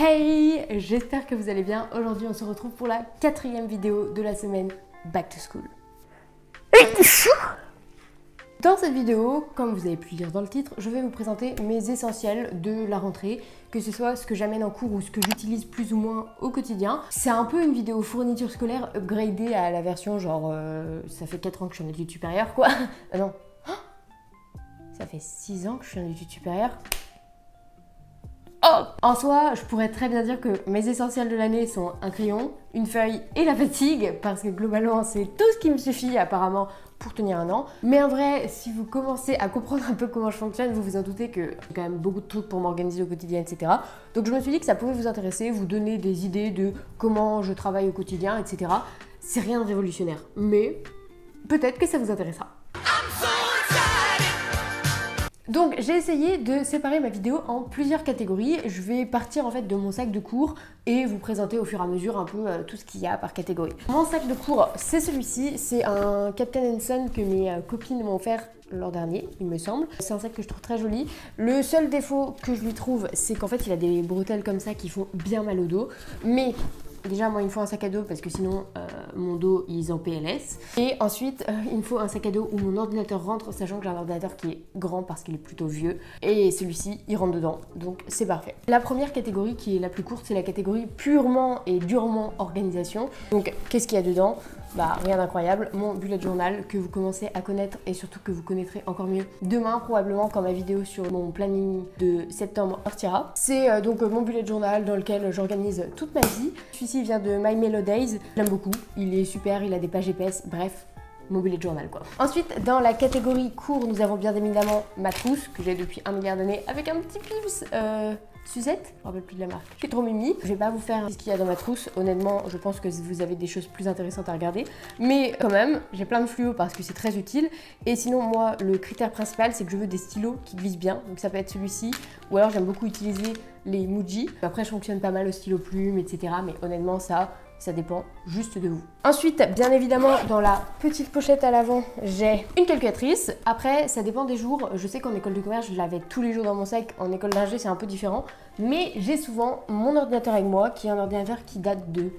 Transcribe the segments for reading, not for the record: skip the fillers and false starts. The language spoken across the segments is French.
Hey, j'espère que vous allez bien. Aujourd'hui, on se retrouve pour la 4e vidéo de la semaine Back to School. Dans cette vidéo, comme vous avez pu lire dans le titre, je vais vous présenter mes essentiels de la rentrée, que ce soit ce que j'amène en cours ou ce que j'utilise plus ou moins au quotidien. C'est un peu une vidéo fourniture scolaire upgradée à la version genre ça fait 4 ans que je suis en études supérieures quoi. Non, ça fait 6 ans que je suis en études supérieures. Oh, en soi, je pourrais très bien dire que mes essentiels de l'année sont un crayon, une feuille et la fatigue, parce que globalement c'est tout ce qui me suffit apparemment pour tenir un an. Mais en vrai, si vous commencez à comprendre un peu comment je fonctionne, vous vous en doutez que j'ai quand même beaucoup de trucs pour m'organiser au quotidien, etc. Donc je me suis dit que ça pouvait vous intéresser, vous donner des idées de comment je travaille au quotidien, etc. C'est rien de révolutionnaire, mais peut-être que ça vous intéressera. Donc j'ai essayé de séparer ma vidéo en plusieurs catégories. Je vais partir en fait de mon sac de cours et vous présenter au fur et à mesure un peu tout ce qu'il y a par catégorie. Mon sac de cours, c'est celui-ci, c'est un Captain Son que mes copines m'ont offert l'an dernier, il me semble. C'est un sac que je trouve très joli. Le seul défaut que je lui trouve, c'est qu'en fait il a des bretelles comme ça qui font bien mal au dos. Mais déjà, moi, il me faut un sac à dos parce que sinon, mon dos, il est en PLS. Et ensuite, il me faut un sac à dos où mon ordinateur rentre, sachant que j'ai un ordinateur qui est grand parce qu'il est plutôt vieux. Et celui-ci, il rentre dedans, donc c'est parfait. La première catégorie, qui est la plus courte, c'est la catégorie purement et durement organisation. Donc, qu'est-ce qu'il y a dedans ? Bah, rien d'incroyable, mon bullet journal que vous commencez à connaître et surtout que vous connaîtrez encore mieux demain probablement quand ma vidéo sur mon planning de septembre sortira. C'est donc mon bullet journal dans lequel j'organise toute ma vie. Celui-ci vient de My Mellow Days, j'aime beaucoup, il est super, il a des pages épaisses, bref, mon bullet journal quoi. Ensuite, dans la catégorie cours, nous avons bien évidemment ma trousse que j'ai depuis 1 milliard d'années avec un petit pips Suzette, je me rappelle plus de la marque. Je suis trop mimi. Je vais pas vous faire ce qu'il y a dans ma trousse. Honnêtement, je pense que vous avez des choses plus intéressantes à regarder. Mais quand même, j'ai plein de fluo parce que c'est très utile. Et sinon, moi, le critère principal, c'est que je veux des stylos qui glissent bien. Donc ça peut être celui-ci. Ou alors, j'aime beaucoup utiliser les Muji. Après, je fonctionne pas mal au stylo plume, etc. Mais honnêtement, ça dépend juste de vous. Ensuite, bien évidemment, dans la petite pochette à l'avant, j'ai une calculatrice. Après, ça dépend des jours. Je sais qu'en école de commerce, je l'avais tous les jours dans mon sac. En école d'ingé, c'est un peu différent. Mais j'ai souvent mon ordinateur avec moi, qui est un ordinateur qui date de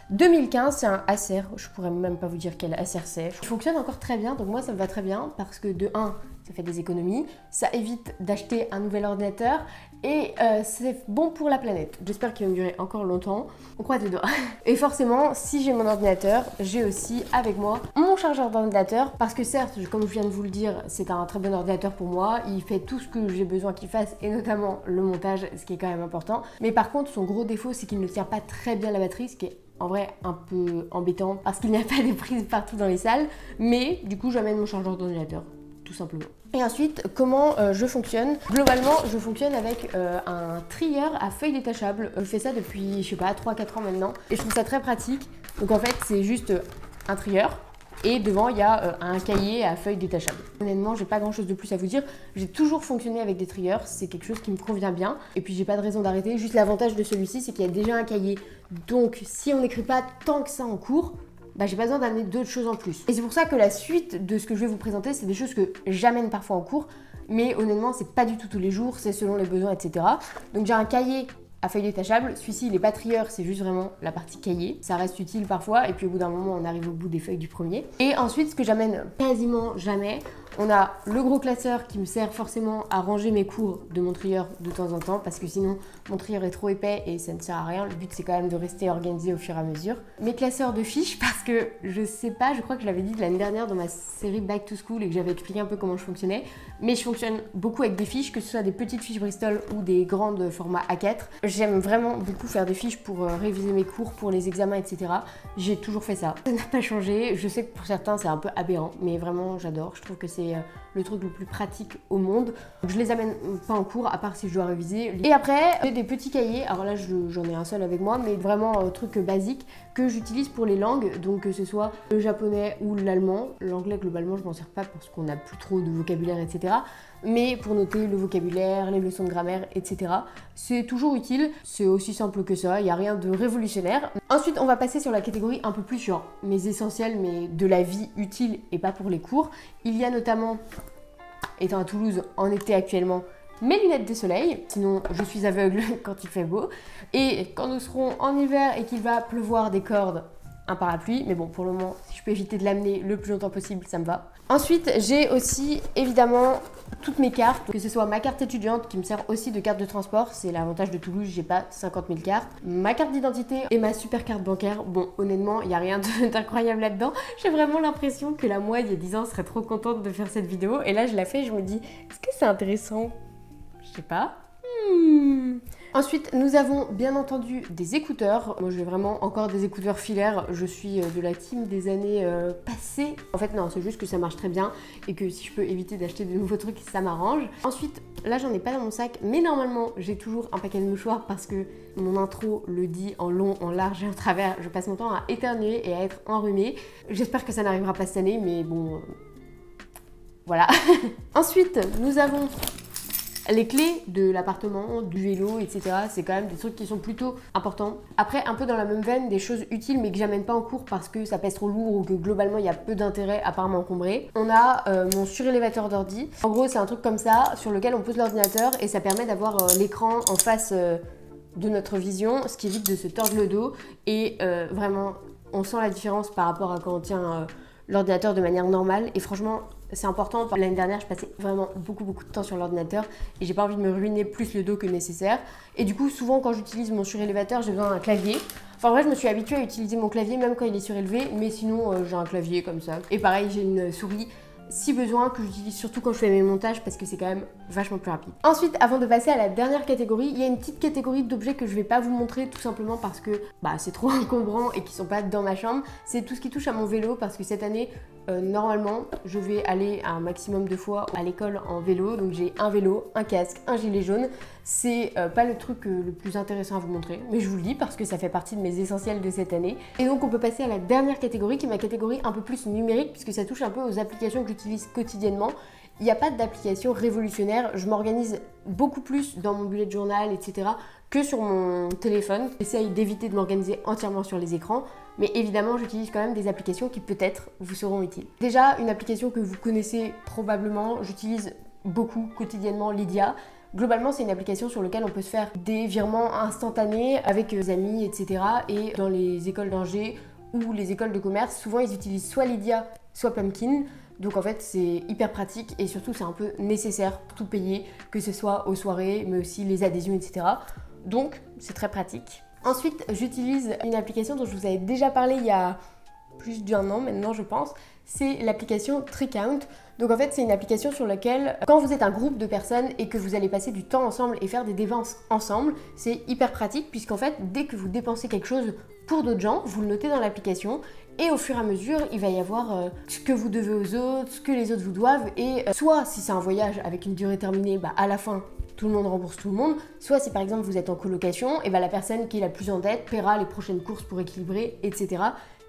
2015. C'est un Acer. Je pourrais même pas vous dire quel Acer c'est. Il fonctionne encore très bien, donc moi, ça me va très bien parce que de 1, ça fait des économies, ça évite d'acheter un nouvel ordinateur et c'est bon pour la planète. J'espère qu'il va me durer encore longtemps. On croise les doigts. Et forcément, si j'ai mon ordinateur, j'ai aussi avec moi mon chargeur d'ordinateur parce que certes, comme je viens de vous le dire, c'est un très bon ordinateur pour moi. Il fait tout ce que j'ai besoin qu'il fasse et notamment le montage, ce qui est quand même important. Mais par contre, son gros défaut, c'est qu'il ne tient pas très bien la batterie, ce qui est en vrai un peu embêtant parce qu'il n'y a pas de prise partout dans les salles. Mais du coup, j'amène mon chargeur d'ordinateur. Tout simplement. Et ensuite, comment je fonctionne? Globalement, je fonctionne avec un trieur à feuilles détachables. Je fais ça depuis, je sais pas, 3-4 ans maintenant. Et je trouve ça très pratique. Donc en fait, c'est juste un trieur. Et devant, il y a un cahier à feuilles détachables. Honnêtement, j'ai pas grand chose de plus à vous dire. J'ai toujours fonctionné avec des trieurs. C'est quelque chose qui me convient bien. Et puis, j'ai pas de raison d'arrêter. Juste l'avantage de celui-ci, c'est qu'il y a déjà un cahier. Donc, si on n'écrit pas tant que ça en cours, bah, j'ai pas besoin d'amener d'autres choses en plus. Et c'est pour ça que la suite de ce que je vais vous présenter, c'est des choses que j'amène parfois en cours, mais honnêtement, c'est pas du tout tous les jours, c'est selon les besoins, etc. Donc j'ai un cahier à feuilles détachables. Celui-ci, il est pas trieur, c'est juste vraiment la partie cahier. Ça reste utile parfois, et puis au bout d'un moment, on arrive au bout des feuilles du premier. Et ensuite, ce que j'amène quasiment jamais, on a le gros classeur qui me sert forcément à ranger mes cours de mon trieur de temps en temps parce que sinon mon trieur est trop épais et ça ne sert à rien. Le but c'est quand même de rester organisé au fur et à mesure. Mes classeurs de fiches parce que je sais pas, je crois que je l'avais dit l'année dernière dans ma série Back to School et que j'avais expliqué un peu comment je fonctionnais. Mais je fonctionne beaucoup avec des fiches, que ce soit des petites fiches Bristol ou des grandes formats A4. J'aime vraiment beaucoup faire des fiches pour réviser mes cours, pour les examens, etc. J'ai toujours fait ça. Ça n'a pas changé. Je sais que pour certains c'est un peu aberrant, mais vraiment j'adore. Je trouve que c'est le truc le plus pratique au monde. Je les amène pas en cours à part si je dois réviser. Et après, j'ai des petits cahiers. Alors là, j'en ai un seul avec moi, mais vraiment un truc basique que j'utilise pour les langues. Donc que ce soit le japonais ou l'allemand. L'anglais, globalement, je m'en sers pas parce qu'on n'a plus trop de vocabulaire, etc. Mais pour noter le vocabulaire, les leçons de grammaire, etc. C'est toujours utile. C'est aussi simple que ça. Il n'y a rien de révolutionnaire. Ensuite, on va passer sur la catégorie un peu plus sur mes essentiels, mais de la vie utile et pas pour les cours. Il y a notamment, étant à Toulouse en été actuellement, mes lunettes de soleil, sinon je suis aveugle quand il fait beau. Et quand nous serons en hiver et qu'il va pleuvoir des cordes, un parapluie, mais bon, pour le moment, si je peux éviter de l'amener le plus longtemps possible, ça me va. Ensuite, j'ai aussi évidemment toutes mes cartes, que ce soit ma carte étudiante qui me sert aussi de carte de transport, c'est l'avantage de Toulouse, j'ai pas 50 000 cartes, ma carte d'identité et ma super carte bancaire. Bon, honnêtement, il n'y a rien d'incroyable là-dedans. J'ai vraiment l'impression que la moi, il y a 10 ans, serait trop contente de faire cette vidéo. Et là, je la fais et je me dis, est-ce que c'est intéressant? Je sais pas. Ensuite, nous avons bien entendu des écouteurs. Moi, j'ai vraiment encore des écouteurs filaires. Je suis de la team des années passées. En fait, non, c'est juste que ça marche très bien et que si je peux éviter d'acheter de nouveaux trucs, ça m'arrange. Ensuite, là, j'en ai pas dans mon sac, mais normalement, j'ai toujours un paquet de mouchoirs parce que mon intro le dit en long, en large et en travers. Je passe mon temps à éternuer et à être enrhumée. J'espère que ça n'arrivera pas cette année, mais bon, voilà. Ensuite, nous avons les clés de l'appartement, du vélo, etc. C'est quand même des trucs qui sont plutôt importants. Après, un peu dans la même veine, des choses utiles mais que j'amène pas en cours parce que ça pèse trop lourd ou que globalement il y a peu d'intérêt à part m'encombrer. On a mon surélévateur d'ordi. En gros, c'est un truc comme ça sur lequel on pose l'ordinateur et ça permet d'avoir l'écran en face de notre vision, ce qui évite de se tordre le dos. Et vraiment, on sent la différence par rapport à quand on tient l'ordinateur de manière normale. Et franchement, c'est important. L'année dernière, je passais vraiment beaucoup de temps sur l'ordinateur et j'ai pas envie de me ruiner plus le dos que nécessaire. Et du coup, souvent quand j'utilise mon surélévateur, j'ai besoin d'un clavier. Enfin en vrai, je me suis habituée à utiliser mon clavier même quand il est surélevé, mais sinon j'ai un clavier comme ça. Et pareil, j'ai une souris si besoin que j'utilise surtout quand je fais mes montages parce que c'est quand même vachement plus rapide. Ensuite, avant de passer à la dernière catégorie, il y a une petite catégorie d'objets que je vais pas vous montrer tout simplement parce que c'est trop encombrant et qui sont pas dans ma chambre. C'est tout ce qui touche à mon vélo parce que cette année, normalement, je vais aller un maximum de fois à l'école en vélo. Donc j'ai un vélo, un casque, un gilet jaune. C'est pas le truc le plus intéressant à vous montrer, mais je vous le dis parce que ça fait partie de mes essentiels de cette année. Et donc on peut passer à la dernière catégorie qui est ma catégorie un peu plus numérique puisque ça touche un peu aux applications que j'utilise quotidiennement. Il n'y a pas d'application révolutionnaire, je m'organise beaucoup plus dans mon bullet journal, etc. que sur mon téléphone. J'essaye d'éviter de m'organiser entièrement sur les écrans, mais évidemment j'utilise quand même des applications qui peut-être vous seront utiles. Déjà, une application que vous connaissez probablement, j'utilise beaucoup quotidiennement, Lydia. Globalement, c'est une application sur laquelle on peut se faire des virements instantanés avec des amis, etc. Et dans les écoles d'ingé ou les écoles de commerce, souvent ils utilisent soit Lydia, soit Pumpkin. Donc en fait, c'est hyper pratique et surtout c'est un peu nécessaire pour tout payer, que ce soit aux soirées, mais aussi les adhésions, etc. Donc c'est très pratique. Ensuite, j'utilise une application dont je vous avais déjà parlé il y a plus d'1 an maintenant, je pense. C'est l'application TreeCount. Donc en fait, c'est une application sur laquelle, quand vous êtes un groupe de personnes et que vous allez passer du temps ensemble et faire des dépenses ensemble, c'est hyper pratique puisqu'en fait, dès que vous dépensez quelque chose pour d'autres gens, vous le notez dans l'application et au fur et à mesure, il va y avoir ce que vous devez aux autres, ce que les autres vous doivent et soit si c'est un voyage avec une durée terminée, à la fin, tout le monde rembourse tout le monde. Soit si par exemple vous êtes en colocation, et la personne qui est la plus en dette paiera les prochaines courses pour équilibrer, etc.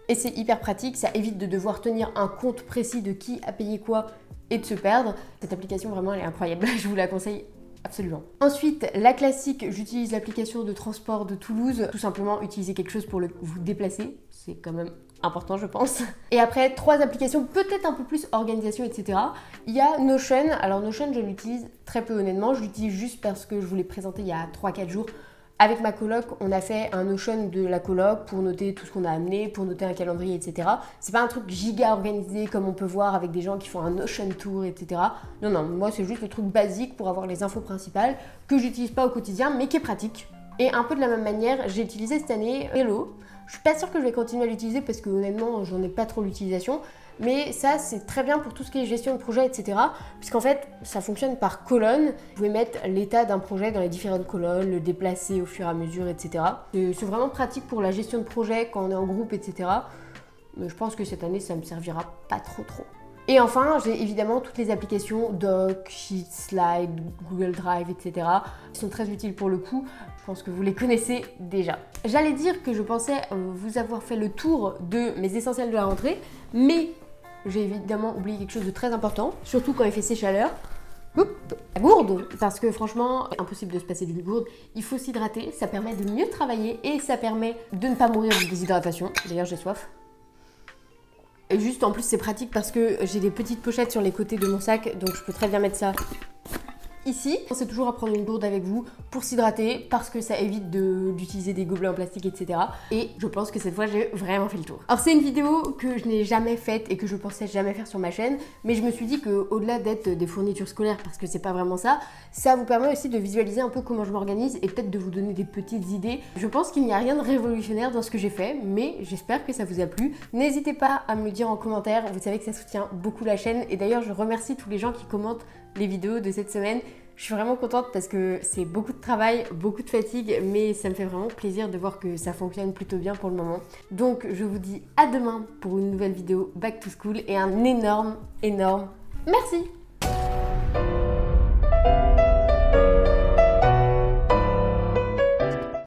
Et c'est hyper pratique, ça évite de devoir tenir un compte précis de qui a payé quoi et de se perdre. Cette application vraiment elle est incroyable, je vous la conseille absolument. Ensuite, la classique, j'utilise l'application de transport de Toulouse. Tout simplement utiliser quelque chose pour vous déplacer, c'est quand même important je pense. Et après, 3 applications peut-être un peu plus organisation, etc. Il y a Notion. Alors Notion, je l'utilise très peu honnêtement, je l'utilise juste parce que je vous l'ai présenté il y a 3-4 jours. Avec ma coloc, on a fait un Notion de la coloc pour noter tout ce qu'on a amené, pour noter un calendrier, etc. C'est pas un truc giga organisé comme on peut voir avec des gens qui font un Notion tour, etc. Non, non, moi c'est juste le truc basique pour avoir les infos principales que j'utilise pas au quotidien mais qui est pratique. Et un peu de la même manière, j'ai utilisé cette année Hello. Je suis pas sûre que je vais continuer à l'utiliser parce que honnêtement, j'en ai pas trop l'utilisation. Mais ça, c'est très bien pour tout ce qui est gestion de projet, etc. Puisqu'en fait, ça fonctionne par colonne. Vous pouvez mettre l'état d'un projet dans les différentes colonnes, le déplacer au fur et à mesure, etc. C'est vraiment pratique pour la gestion de projet quand on est en groupe, etc. Mais je pense que cette année, ça me servira pas trop. Et enfin, j'ai évidemment toutes les applications Doc, Sheet, Slide, Google Drive, etc. qui sont très utiles pour le coup. Je pense que vous les connaissez déjà. J'allais dire que je pensais vous avoir fait le tour de mes essentiels de la rentrée, mais j'ai évidemment oublié quelque chose de très important, surtout quand il fait ces chaleurs. Oups, la gourde, parce que franchement, impossible de se passer d'une gourde. Il faut s'hydrater, ça permet de mieux travailler et ça permet de ne pas mourir de déshydratation. D'ailleurs, j'ai soif. Et juste en plus c'est pratique parce que j'ai des petites pochettes sur les côtés de mon sac, donc je peux très bien mettre ça ici. C'est toujours à prendre une gourde avec vous pour s'hydrater parce que ça évite d'utiliser des gobelets en plastique, etc. Et je pense que cette fois j'ai vraiment fait le tour. Alors c'est une vidéo que je n'ai jamais faite et que je pensais jamais faire sur ma chaîne, mais je me suis dit que au-delà d'être des fournitures scolaires, parce que c'est pas vraiment ça, ça vous permet aussi de visualiser un peu comment je m'organise et peut-être de vous donner des petites idées. Je pense qu'il n'y a rien de révolutionnaire dans ce que j'ai fait, mais j'espère que ça vous a plu. N'hésitez pas à me le dire en commentaire, vous savez que ça soutient beaucoup la chaîne et d'ailleurs je remercie tous les gens qui commentent les vidéos de cette semaine. Je suis vraiment contente parce que c'est beaucoup de travail, beaucoup de fatigue, mais ça me fait vraiment plaisir de voir que ça fonctionne plutôt bien pour le moment. Donc je vous dis à demain pour une nouvelle vidéo Back to School et un énorme merci.